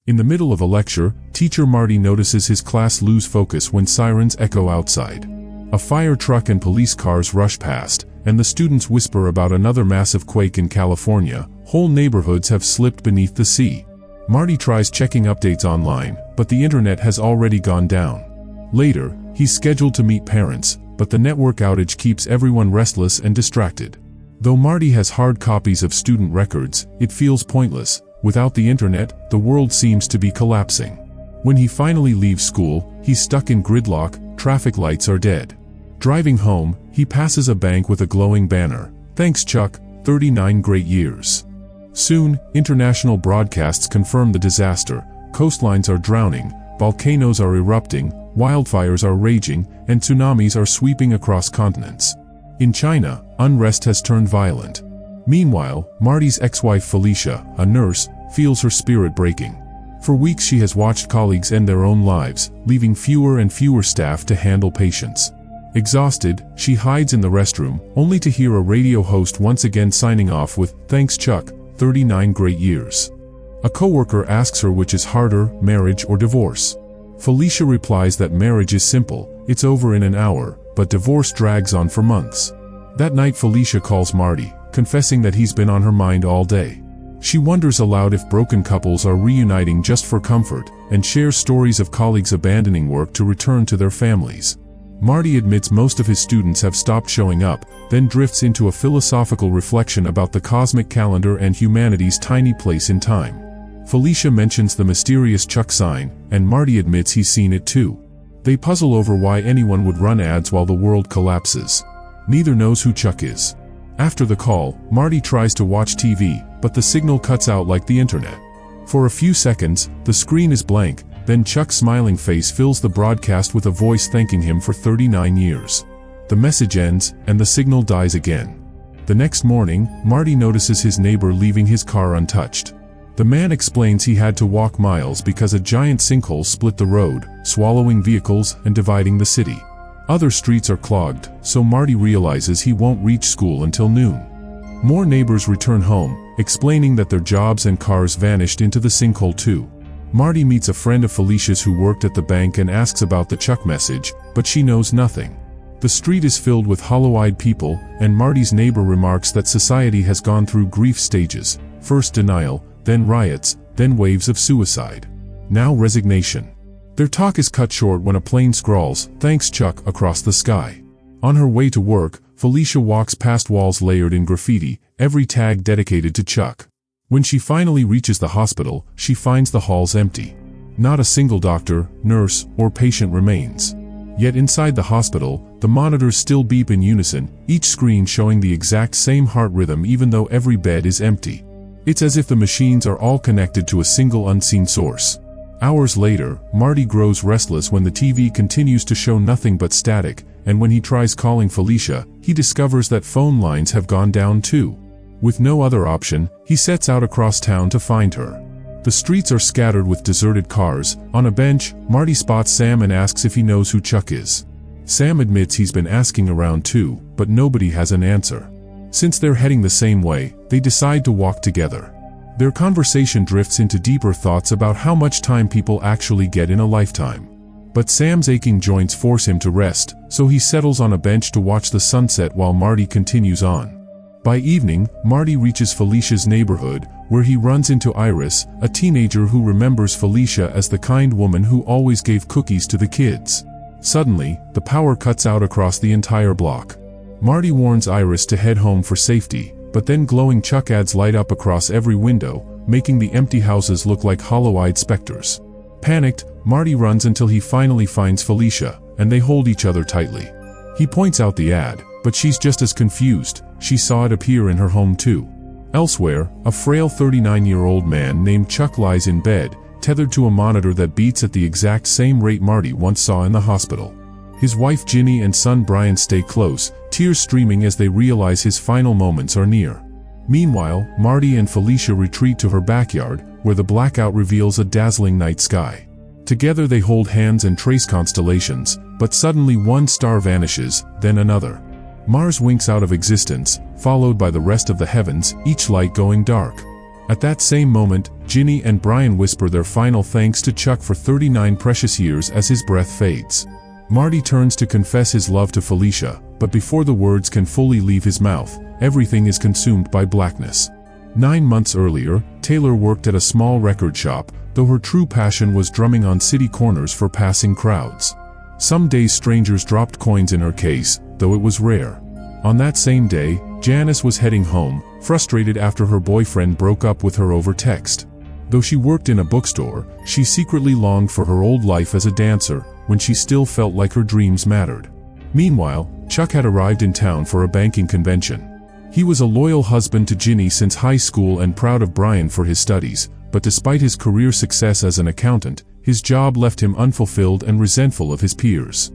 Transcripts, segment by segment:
In the middle of a lecture, teacher Marty notices his class lose focus when sirens echo outside. A fire truck and police cars rush past, and the students whisper about another massive quake in California. Whole neighborhoods have slipped beneath the sea. Marty tries checking updates online, but the internet has already gone down. Later, he's scheduled to meet parents, but the network outage keeps everyone restless and distracted. Though Marty has hard copies of student records, it feels pointless. Without the internet, the world seems to be collapsing. When he finally leaves school, he's stuck in gridlock, traffic lights are dead. Driving home, he passes a bank with a glowing banner. "Thanks Chuck, 39 great years." Soon, international broadcasts confirm the disaster. Coastlines are drowning, volcanoes are erupting, wildfires are raging, and tsunamis are sweeping across continents. In China, unrest has turned violent. Meanwhile, Marty's ex-wife Felicia, a nurse, feels her spirit breaking. For weeks she has watched colleagues end their own lives, leaving fewer and fewer staff to handle patients. Exhausted, she hides in the restroom, only to hear a radio host once again signing off with, "Thanks Chuck, 39 great years." A coworker asks her which is harder, marriage or divorce. Felicia replies that marriage is simple, it's over in an hour, but divorce drags on for months. That night Felicia calls Marty, confessing that he's been on her mind all day. She wonders aloud if broken couples are reuniting just for comfort, and shares stories of colleagues abandoning work to return to their families. Marty admits most of his students have stopped showing up, then drifts into a philosophical reflection about the cosmic calendar and humanity's tiny place in time. Felicia mentions the mysterious Chuck sign, and Marty admits he's seen it too. They puzzle over why anyone would run ads while the world collapses. Neither knows who Chuck is. After the call, Marty tries to watch TV, but the signal cuts out like the internet. For a few seconds, the screen is blank, then Chuck's smiling face fills the broadcast with a voice thanking him for 39 years. The message ends, and the signal dies again. The next morning, Marty notices his neighbor leaving his car untouched. The man explains he had to walk miles because a giant sinkhole split the road, swallowing vehicles and dividing the city. Other streets are clogged, so Marty realizes he won't reach school until noon. More neighbors return home, explaining that their jobs and cars vanished into the sinkhole too. Marty meets a friend of Felicia's who worked at the bank and asks about the Chuck message, but she knows nothing. The street is filled with hollow-eyed people, and Marty's neighbor remarks that society has gone through grief stages, first denial, then riots, then waves of suicide. Now resignation. Their talk is cut short when a plane scrawls, "Thanks Chuck," across the sky. On her way to work, Felicia walks past walls layered in graffiti, every tag dedicated to Chuck. When she finally reaches the hospital, she finds the halls empty. Not a single doctor, nurse, or patient remains. Yet inside the hospital, the monitors still beep in unison, each screen showing the exact same heart rhythm even though every bed is empty. It's as if the machines are all connected to a single unseen source. Hours later, Marty grows restless when the TV continues to show nothing but static, and when he tries calling Felicia, he discovers that phone lines have gone down too. With no other option, he sets out across town to find her. The streets are scattered with deserted cars. On a bench, Marty spots Sam and asks if he knows who Chuck is. Sam admits he's been asking around too, but nobody has an answer. Since they're heading the same way, they decide to walk together. Their conversation drifts into deeper thoughts about how much time people actually get in a lifetime. But Sam's aching joints force him to rest, so he settles on a bench to watch the sunset while Marty continues on. By evening, Marty reaches Felicia's neighborhood, where he runs into Iris, a teenager who remembers Felicia as the kind woman who always gave cookies to the kids. Suddenly, the power cuts out across the entire block. Marty warns Iris to head home for safety, but then glowing Chuck ads light up across every window, making the empty houses look like hollow-eyed specters. Panicked, Marty runs until he finally finds Felicia, and they hold each other tightly. He points out the ad, but she's just as confused. She saw it appear in her home too. Elsewhere, a frail 39-year-old man named Chuck lies in bed, tethered to a monitor that beats at the exact same rate Marty once saw in the hospital. His wife Ginny and son Brian stay close, tears streaming as they realize his final moments are near. Meanwhile, Marty and Felicia retreat to her backyard, where the blackout reveals a dazzling night sky. Together they hold hands and trace constellations, but suddenly one star vanishes, then another. Mars winks out of existence, followed by the rest of the heavens, each light going dark. At that same moment, Ginny and Brian whisper their final thanks to Chuck for 39 precious years as his breath fades. Marty turns to confess his love to Felicia, but before the words can fully leave his mouth, everything is consumed by blackness. 9 months earlier, Taylor worked at a small record shop, though her true passion was drumming on city corners for passing crowds. Some days strangers dropped coins in her case, though it was rare. On that same day, Janice was heading home, frustrated after her boyfriend broke up with her over text. Though she worked in a bookstore, she secretly longed for her old life as a dancer, when she still felt like her dreams mattered. Meanwhile, Chuck had arrived in town for a banking convention. He was a loyal husband to Ginny since high school and proud of Brian for his studies, but despite his career success as an accountant, his job left him unfulfilled and resentful of his peers.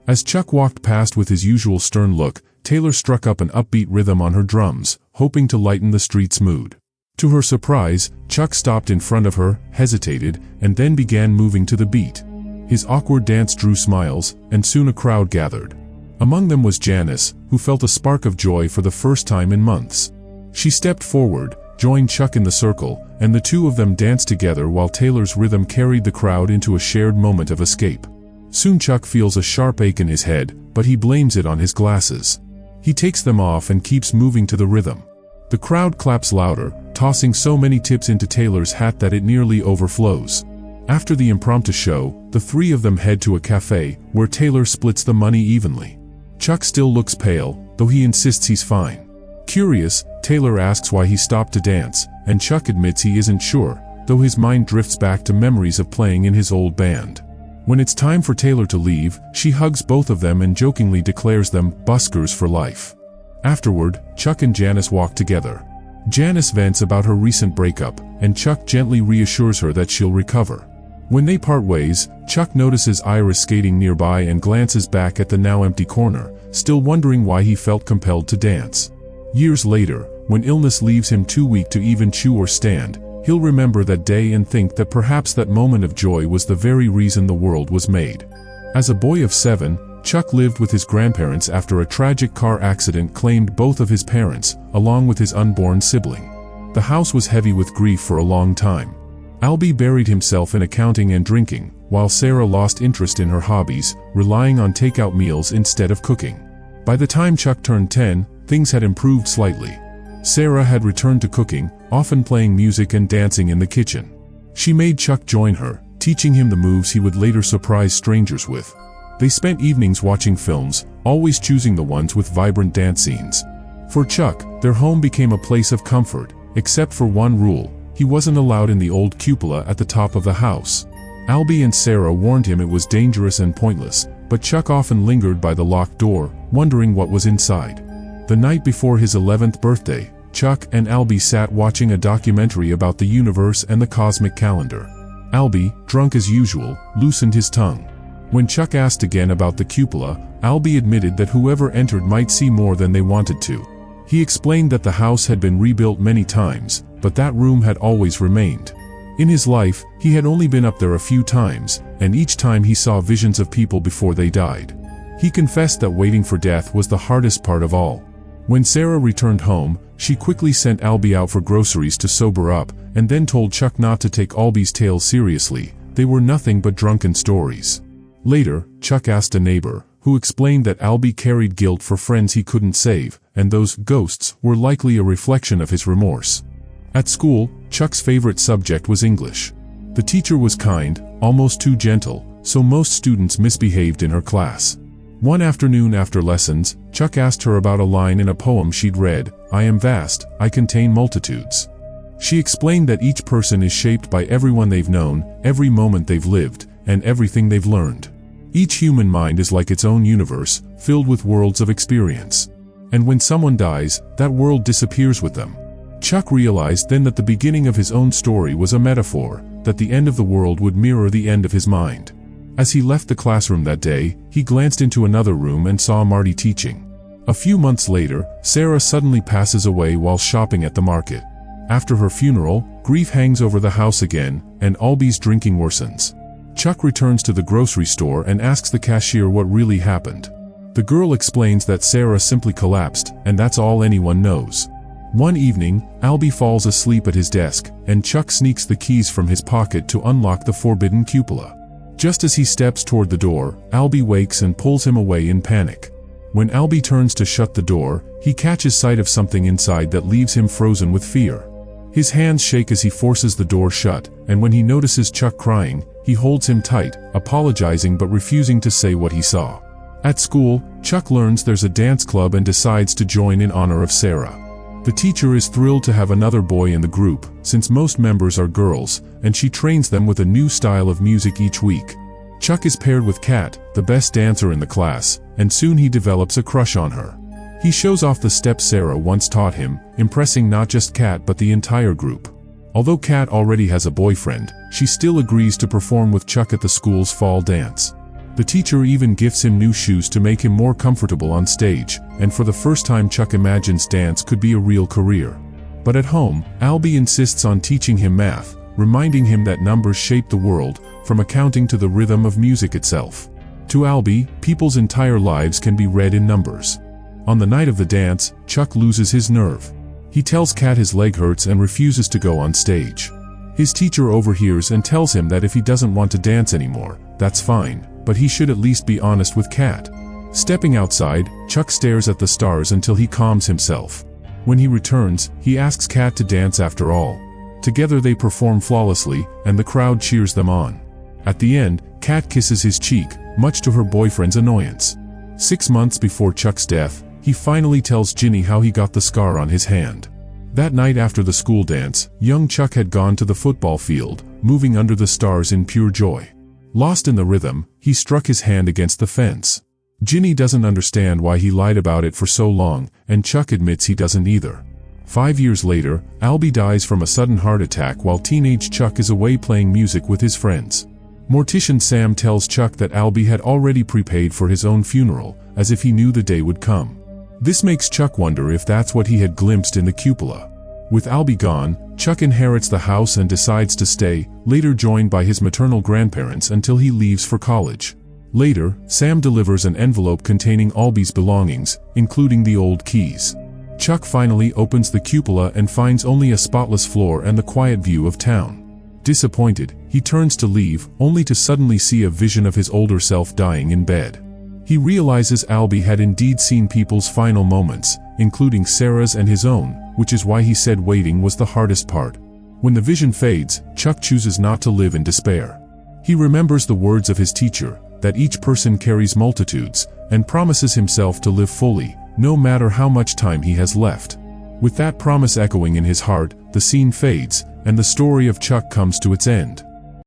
As Chuck walked past with his usual stern look, Taylor struck up an upbeat rhythm on her drums, hoping to lighten the street's mood. To her surprise, Chuck stopped in front of her, hesitated, and then began moving to the beat. His awkward dance drew smiles, and soon a crowd gathered. Among them was Janice, who felt a spark of joy for the first time in months. She stepped forward, joined Chuck in the circle, and the two of them danced together while Taylor's rhythm carried the crowd into a shared moment of escape. Soon Chuck feels a sharp ache in his head, but he blames it on his glasses. He takes them off and keeps moving to the rhythm. The crowd claps louder, tossing so many tips into Taylor's hat that it nearly overflows. After the impromptu show, the three of them head to a cafe, where Taylor splits the money evenly. Chuck still looks pale, though he insists he's fine. Curious, Taylor asks why he stopped to dance, and Chuck admits he isn't sure, though his mind drifts back to memories of playing in his old band. When it's time for Taylor to leave, she hugs both of them and jokingly declares them buskers for life. Afterward, Chuck and Janice walk together. Janice vents about her recent breakup, and Chuck gently reassures her that she'll recover. When they part ways, Chuck notices Iris skating nearby and glances back at the now empty corner, still wondering why he felt compelled to dance. Years later, when illness leaves him too weak to even chew or stand, he'll remember that day and think that perhaps that moment of joy was the very reason the world was made. As a boy of 7, Chuck lived with his grandparents after a tragic car accident claimed both of his parents, along with his unborn sibling. The house was heavy with grief for a long time. Albie buried himself in accounting and drinking, while Sarah lost interest in her hobbies, relying on takeout meals instead of cooking. By the time Chuck turned 10, things had improved slightly. Sarah had returned to cooking, often playing music and dancing in the kitchen. She made Chuck join her, teaching him the moves he would later surprise strangers with. They spent evenings watching films, always choosing the ones with vibrant dance scenes. For Chuck, their home became a place of comfort, except for one rule: he wasn't allowed in the old cupola at the top of the house. Albie and Sarah warned him it was dangerous and pointless, but Chuck often lingered by the locked door, wondering what was inside. The night before his 11th birthday, Chuck and Albie sat watching a documentary about the universe and the cosmic calendar. Albie, drunk as usual, loosened his tongue. When Chuck asked again about the cupola, Albie admitted that whoever entered might see more than they wanted to. He explained that the house had been rebuilt many times, but that room had always remained. In his life, he had only been up there a few times, and each time he saw visions of people before they died. He confessed that waiting for death was the hardest part of all. When Sarah returned home, she quickly sent Albie out for groceries to sober up, and then told Chuck not to take Albie's tales seriously. They were nothing but drunken stories. Later, Chuck asked a neighbor, who explained that Albie carried guilt for friends he couldn't save, and those ghosts were likely a reflection of his remorse. At school, Chuck's favorite subject was English. The teacher was kind, almost too gentle, so most students misbehaved in her class. One afternoon after lessons, Chuck asked her about a line in a poem she'd read: "I am vast, I contain multitudes." She explained that each person is shaped by everyone they've known, every moment they've lived, and everything they've learned. Each human mind is like its own universe, filled with worlds of experience. And when someone dies, that world disappears with them. Chuck realized then that the beginning of his own story was a metaphor, that the end of the world would mirror the end of his mind. As he left the classroom that day, he glanced into another room and saw Marty teaching. A few months later, Sarah suddenly passes away while shopping at the market. After her funeral, grief hangs over the house again, and Albie's drinking worsens. Chuck returns to the grocery store and asks the cashier what really happened. The girl explains that Sarah simply collapsed, and that's all anyone knows. One evening, Albie falls asleep at his desk, and Chuck sneaks the keys from his pocket to unlock the forbidden cupula. Just as he steps toward the door, Albie wakes and pulls him away in panic. When Albie turns to shut the door, he catches sight of something inside that leaves him frozen with fear. His hands shake as he forces the door shut, and when he notices Chuck crying, he holds him tight, apologizing but refusing to say what he saw. At school, Chuck learns there's a dance club and decides to join in honor of Sarah. The teacher is thrilled to have another boy in the group, since most members are girls, and she trains them with a new style of music each week. Chuck is paired with Kat, the best dancer in the class, and soon he develops a crush on her. He shows off the steps Sarah once taught him, impressing not just Kat but the entire group. Although Kat already has a boyfriend, she still agrees to perform with Chuck at the school's fall dance. The teacher even gifts him new shoes to make him more comfortable on stage, and for the first time Chuck imagines dance could be a real career. But at home, Albie insists on teaching him math, reminding him that numbers shape the world, from accounting to the rhythm of music itself. To Albie, people's entire lives can be read in numbers. On the night of the dance, Chuck loses his nerve. He tells Kat his leg hurts and refuses to go on stage. His teacher overhears and tells him that if he doesn't want to dance anymore, that's fine, but he should at least be honest with Kat. Stepping outside, Chuck stares at the stars until he calms himself. When he returns, he asks Kat to dance after all. Together they perform flawlessly, and the crowd cheers them on. At the end, Kat kisses his cheek, much to her boyfriend's annoyance. 6 months before Chuck's death, he finally tells Ginny how he got the scar on his hand. That night after the school dance, young Chuck had gone to the football field, moving under the stars in pure joy. Lost in the rhythm, he struck his hand against the fence. Ginny doesn't understand why he lied about it for so long, and Chuck admits he doesn't either. 5 years later, Albie dies from a sudden heart attack while teenage Chuck is away playing music with his friends. Mortician Sam tells Chuck that Albie had already prepaid for his own funeral, as if he knew the day would come. This makes Chuck wonder if that's what he had glimpsed in the cupula. With Albie gone, Chuck inherits the house and decides to stay, later joined by his maternal grandparents until he leaves for college. Later, Sam delivers an envelope containing Albie's belongings, including the old keys. Chuck finally opens the cupula and finds only a spotless floor and the quiet view of town. Disappointed, he turns to leave, only to suddenly see a vision of his older self dying in bed. He realizes Albie had indeed seen people's final moments, including Sarah's and his own, which is why he said waiting was the hardest part. When the vision fades, Chuck chooses not to live in despair. He remembers the words of his teacher, that each person carries multitudes, and promises himself to live fully, no matter how much time he has left. With that promise echoing in his heart, the scene fades, and the story of Chuck comes to its end.